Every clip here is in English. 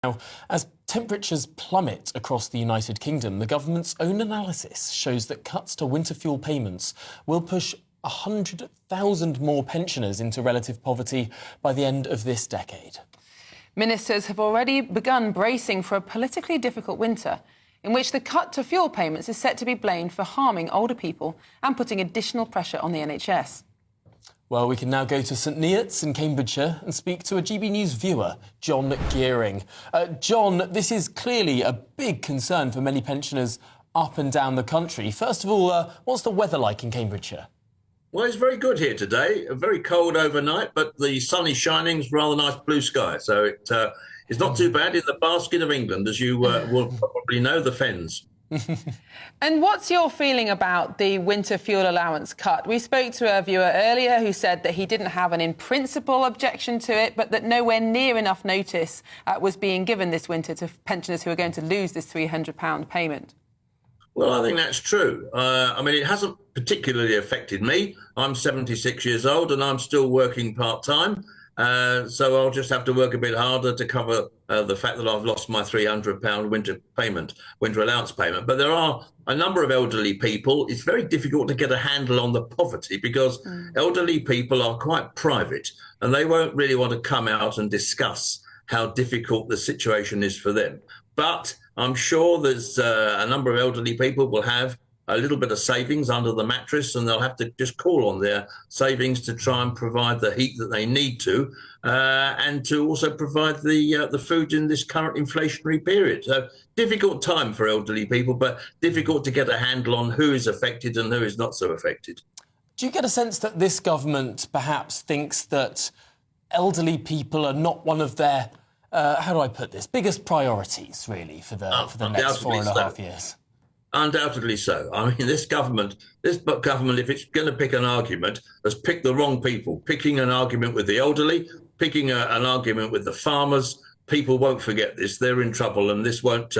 Now, as temperatures plummet across the United Kingdom, the government's own analysis shows that cuts to winter fuel payments will push 100,000 more pensioners into relative poverty by the end of this decade. Ministers have already begun bracing for a politically difficult winter, in which the cut to fuel payments is set to be blamed for harming older people and putting additional pressure on the NHS. Well, we can now go to St Neots in Cambridgeshire and speak to a GB News viewer, John Gearing. John, this is clearly a big concern for many pensioners up and down the country. First of all, what's the weather like in Cambridgeshire? Well, it's very good here today. Very cold overnight, but the sun is shining. It's rather nice blue sky. So it's not too bad in the basket of England, as you will probably know, the Fens. And what's your feeling about the winter fuel allowance cut? We spoke to a viewer earlier who said that he didn't have an in-principle objection to it, but that nowhere near enough notice was being given this winter to pensioners who are going to lose this £300 payment. Well, I think that's true. I mean, it hasn't particularly affected me. I'm 76 years old and I'm still working part-time. So I'll just have to work a bit harder to cover the fact that I've lost my £300 winter allowance payment. But there are a number of elderly people. It's very difficult to get a handle on the poverty because elderly people are quite private and they won't really want to come out and discuss how difficult the situation is for them. But I'm sure there's a number of elderly people will have a little bit of savings under the mattress and they'll have to just call on their savings to try and provide the heat that they need to and to also provide the food in this current inflationary period. So difficult time for elderly people, but difficult to get a handle on who is affected and who is not so affected. Do you get a sense that this government perhaps thinks that elderly people are not one of their, how do I put this, biggest priorities, really, for the next 4.5 years? Undoubtedly so. I mean, this government, if it's going to pick an argument, has picked the wrong people. Picking an argument with the elderly, picking an argument with the farmers. People won't forget this. They're in trouble, and this won't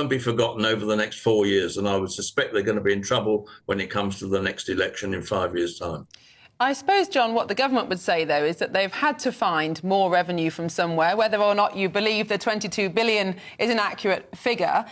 be forgotten over the next 4 years. And I would suspect they're going to be in trouble when it comes to the next election in 5 years' time. I suppose, John, what the government would say, though, is that they've had to find more revenue from somewhere. Whether or not you believe the 22 billion is an accurate figure,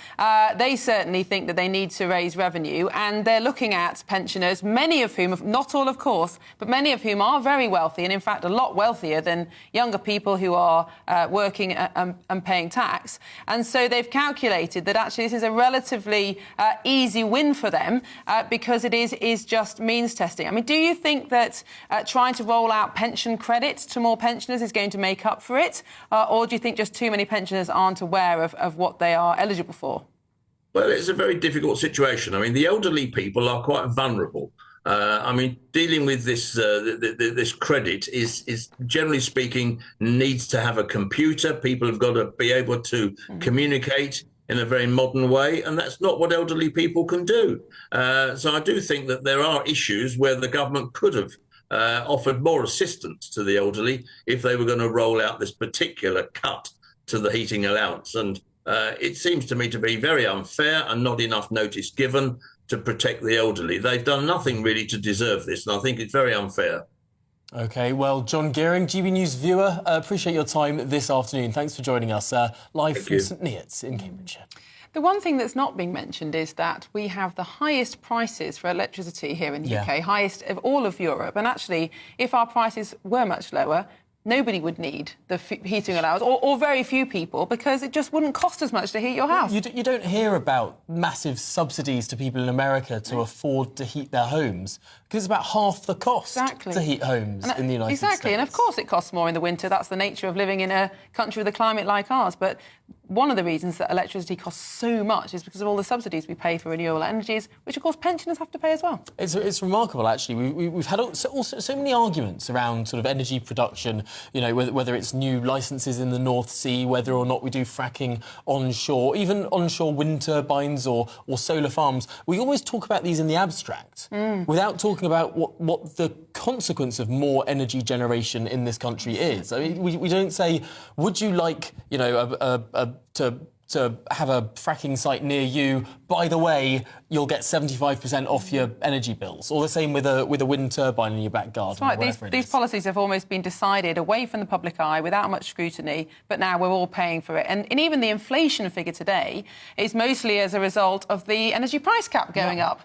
they certainly think that they need to raise revenue. And they're looking at pensioners, many of whom, not all, of course, but many of whom are very wealthy and, in fact, a lot wealthier than younger people who are working and paying tax. And so they've calculated that actually this is a relatively easy win for them because it is just means testing. I mean, do you think that trying to roll out pension credits to more pensioners is going to make up for it? Or do you think just too many pensioners aren't aware of what they are eligible for? Well, it's a very difficult situation. I mean, the elderly people are quite vulnerable. I mean, dealing with this this credit is generally speaking, needs to have a computer. People have got to be able to communicate in a very modern way, and that's not what elderly people can do. So I do think that there are issues where the government could have offered more assistance to the elderly if they were going to roll out this particular cut to the heating allowance. And it seems to me to be very unfair and not enough notice given to protect the elderly. They've done nothing really to deserve this, and I think it's very unfair. OK, well, John Gearing, GB News viewer, appreciate your time this afternoon. Thanks for joining us live from St Neots in Cambridgeshire. The one thing that's not being mentioned is that we have the highest prices for electricity here in the UK, highest of all of Europe. And actually, if our prices were much lower, nobody would need the heating allowance, or very few people, because it just wouldn't cost as much to heat your house. You don't hear about massive subsidies to people in America to afford to heat their homes, because it's about half the cost to heat homes in the United States. Exactly, and of course it costs more in the winter. That's the nature of living in a country with a climate like ours. But one of the reasons that electricity costs so much is because of all the subsidies we pay for renewable energies, which, of course, pensioners have to pay as well. It's remarkable, actually. We've had so many arguments around sort of energy production, you know, whether it's new licences in the North Sea, whether or not we do fracking onshore, even onshore wind turbines or solar farms. We always talk about these in the abstract without talking about what the consequence of more energy generation in this country is. I mean, we don't say, would you like, you know, to to have a fracking site near you, by the way, you'll get 75% off your energy bills. Or the same with a wind turbine in your back garden. That's right. These policies have almost been decided away from the public eye without much scrutiny, but now we're all paying for it. And even the inflation figure today is mostly as a result of the energy price cap going up.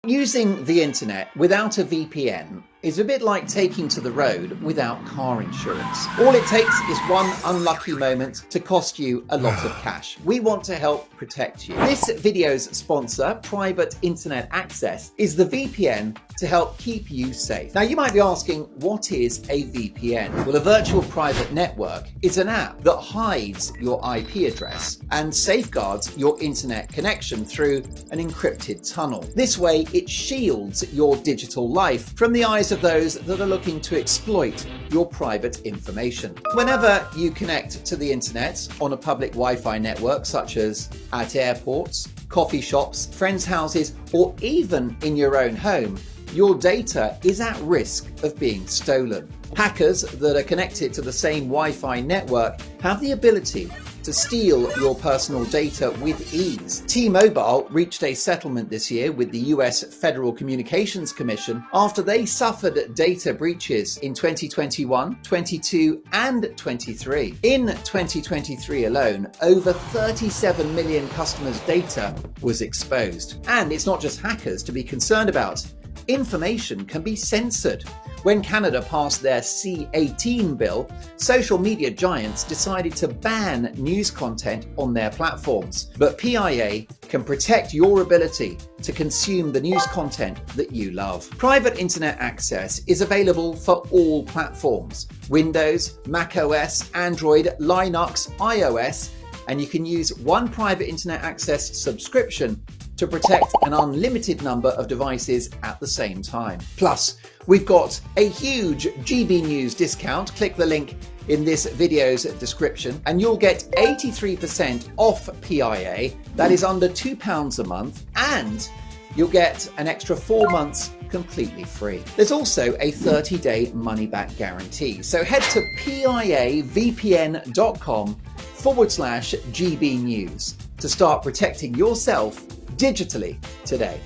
Using the internet without a VPN is a bit like taking to the road without car insurance. All it takes is one unlucky moment to cost you a lot of cash. We want to help protect you. This video's sponsor, Private Internet Access, is the VPN to help keep you safe. Now you might be asking, what is a VPN? Well, a virtual private network is an app that hides your IP address and safeguards your internet connection through an encrypted tunnel. This way, it shields your digital life from the eyes of those that are looking to exploit your private information. Whenever you connect to the internet on a public Wi-Fi network, such as at airports, coffee shops, friends' houses, or even in your own home, your data is at risk of being stolen. Hackers that are connected to the same Wi-Fi network have the ability to steal your personal data with ease. T-Mobile reached a settlement this year with the US Federal Communications Commission after they suffered data breaches in 2021, 22, and 23. In 2023 alone, over 37 million customers' data was exposed. And it's not just hackers to be concerned about. Information can be censored. When Canada passed their C-18 bill, social media giants decided to ban news content on their platforms. But PIA can protect your ability to consume the news content that you love. Private Internet Access is available for all platforms: Windows, macOS, Android, Linux, iOS, and you can use one Private Internet Access subscription to protect an unlimited number of devices at the same time. Plus, we've got a huge GB News discount. Click the link in this video's description and you'll get 83% off PIA. That is under £2 a month, and you'll get an extra 4 months completely free. There's also a 30-day money-back guarantee. So head to piavpn.com/GB News to start protecting yourself digitally today.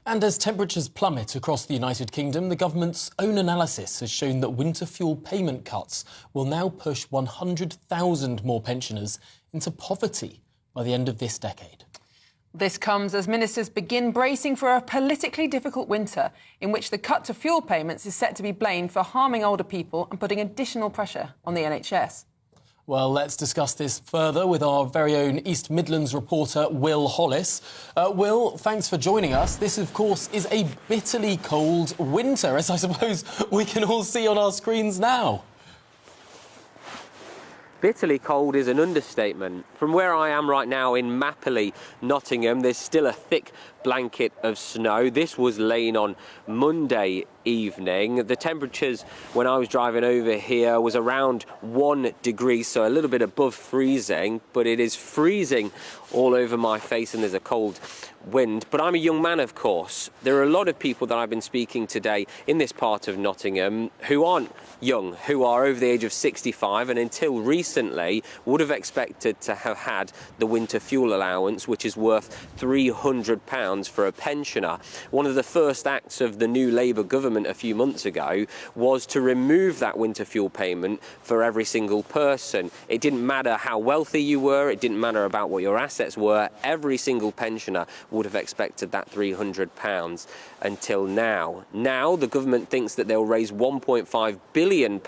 And as temperatures plummet across the United Kingdom, the government's own analysis has shown that winter fuel payment cuts will now push 100,000 more pensioners into poverty by the end of this decade. This comes as ministers begin bracing for a politically difficult winter in which the cut to fuel payments is set to be blamed for harming older people and putting additional pressure on the NHS. Well, let's discuss this further with our very own East Midlands reporter, Will Hollis. Will, thanks for joining us. This, of course, is a bitterly cold winter, as I suppose we can all see on our screens now. Bitterly cold is an understatement. From where I am right now in Mapley, Nottingham, there's still a thick blanket of snow. This was laying on Monday evening. The temperatures when I was driving over here was around 1 degree, so a little bit above freezing, but it is freezing all over my face and there's a cold wind. But I'm a young man, of course. There are a lot of people that I've been speaking today in this part of Nottingham who aren't young, who are over the age of 65 and until recently would have expected to have had the winter fuel allowance, which is worth £300 for a pensioner. One of the first acts of the new Labour government a few months ago was to remove that winter fuel payment for every single person. It didn't matter how wealthy you were, it didn't matter about what your assets were, every single pensioner would have expected that £300 until now. Now the government thinks that they'll raise £1.5 billion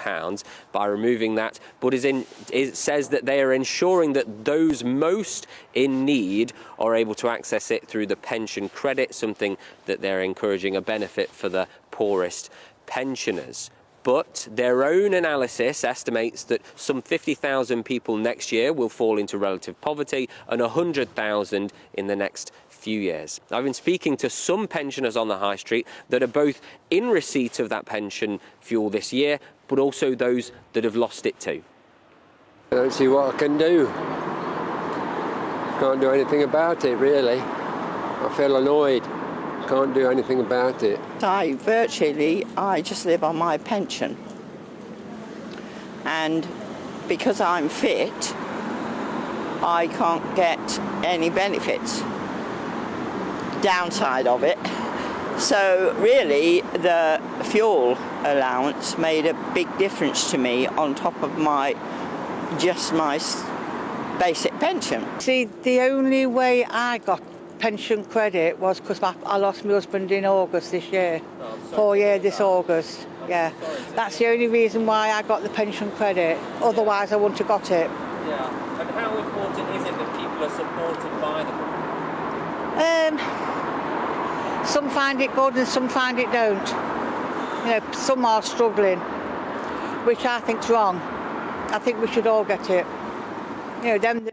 by removing that, but it says that they are ensuring that those most in need are able to access it through the pension credit, something that they're encouraging a benefit for the poorest pensioners. But their own analysis estimates that some 50,000 people next year will fall into relative poverty and 100,000 in the next few years. I've been speaking to some pensioners on the high street that are both in receipt of that pension fuel this year, but also those that have lost it too. I don't see what I can do. Can't do anything about it, really. I feel annoyed. Can't do anything about it. I just live on my pension. And because I'm fit, I can't get any benefits. Downside of it. So really, the fuel allowance made a big difference to me on top of my basic pension. See, the only way I got pension credit was because I lost my husband in August this year. 4 years this August. Yeah, that's the only reason why I got the pension credit. Otherwise, I wouldn't have got it. Yeah, and how important is it that people are supported by them? Some find it good and some find it don't. You know, some are struggling, which I think's wrong. I think we should all get it. You know, them.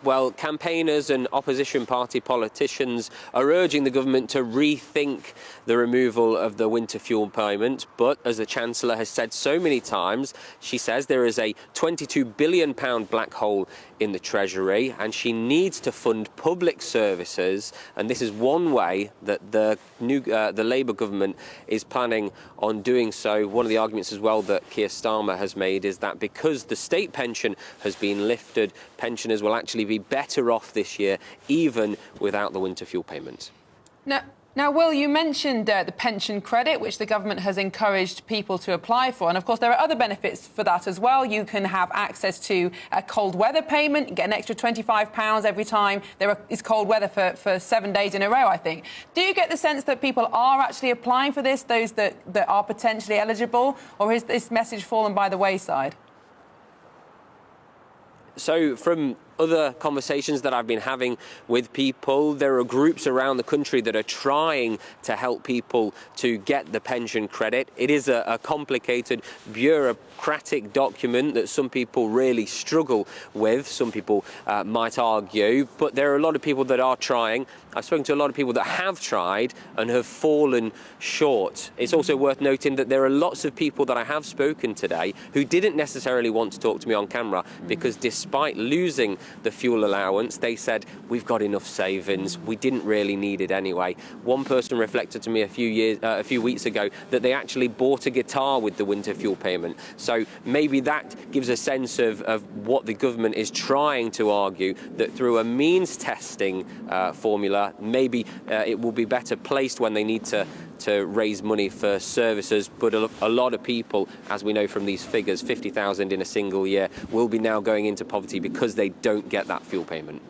Well, campaigners and opposition party politicians are urging the government to rethink the removal of the winter fuel payment. But as the Chancellor has said so many times, she says there is a £22 billion black hole in the Treasury and she needs to fund public services. And this is one way that the Labour government is planning on doing so. One of the arguments as well that Keir Starmer has made is that because the state pension has been lifted, pensioners will actually be better off this year, even without the winter fuel payment. Now, Will, you mentioned the pension credit, which the government has encouraged people to apply for. And, of course, there are other benefits for that as well. You can have access to a cold weather payment, you get an extra £25 every time there is cold weather for 7 days in a row, I think. Do you get the sense that people are actually applying for this, those that are potentially eligible, or has this message fallen by the wayside? So from other conversations that I've been having with people, there are groups around the country that are trying to help people to get the pension credit. It is a complicated bureaucratic document that some people really struggle with, some people might argue, but there are a lot of people that are trying. I've spoken to a lot of people that have tried and have fallen short. It's also worth noting that there are lots of people that I have spoken today who didn't necessarily want to talk to me on camera because despite losing the fuel allowance, they said, we've got enough savings, we didn't really need it anyway. One person reflected to me a few weeks ago that they actually bought a guitar with the winter fuel payment. So maybe that gives a sense of what the government is trying to argue, that through a means testing formula, maybe it will be better placed when they need to raise money for services, but a lot of people, as we know from these figures, 50,000 in a single year, will be now going into poverty because they don't get that fuel payment.